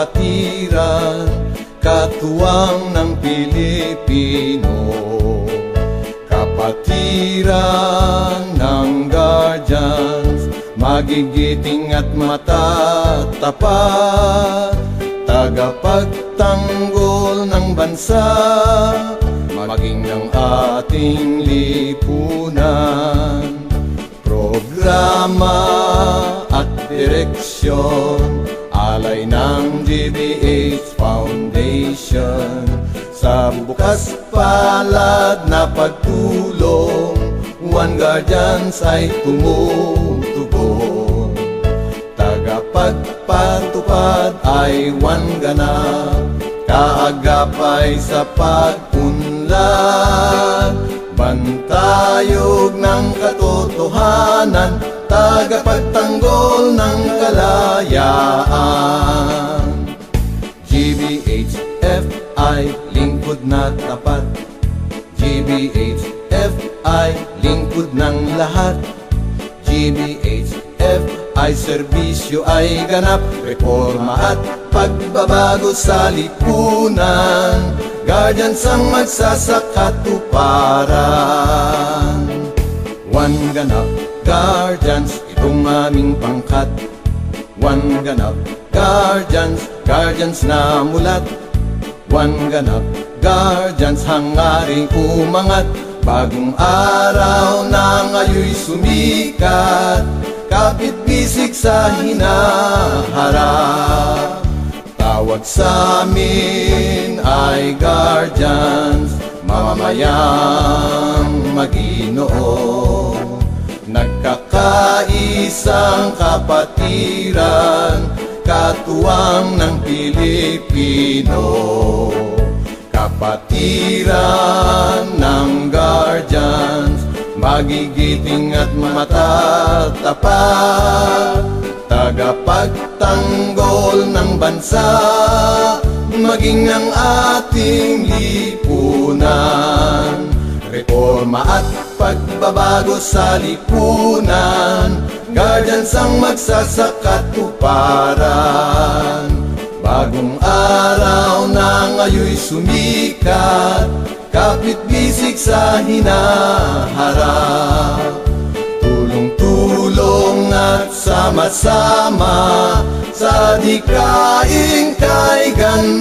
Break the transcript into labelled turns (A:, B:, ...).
A: kapatiran, katuwang ng Pilipino. Kapatiran ng Guardians, magigiting at matatapat, tagapagtanggol ng bansa, maging ng ating lipunan. Programa at direksyon, alay ng GBH Foundation, sa bukas palad na pagtulong, One Guardians ay tumutugon. Tagapagpatupad ay One ganap, kaagapay sa pag-unlad, bantayog ng katotohanan, tagapagtanggol ng kalayaan. GBHFI, lingkod na tapat. GBHFI, lingkod ng lahat. GBHFI, serbisyo ay ganap, reforma at pagbabago sa lipunan. Guardians ang magsasakatuparan. One ganap, Guardians, itong aming pangkat. One ganap, Guardians, Guardians na mulat. One ganap, Guardians, hangaring umangat. Bagong araw na ngayo'y sumikat, kapit-bisig sa hinaharap. Tawag sa amin ay Guardians, mamamayang Maginoo. Nagkakaisang kapatiran, katuwang ng Pilipino. Kapatiran ng Guardians, magigiting at matatapat, tagapagtanggol ng bansa, maging ng ating lipunan. Reforma at pagbabago sa lipunan, Guardians ang magsasakatuparan. Bagong araw na ngayo'y sumikat, kapit-bisig sa hinaharap. Tulong-tulong at sama-sama, sa dikaing kay ganap.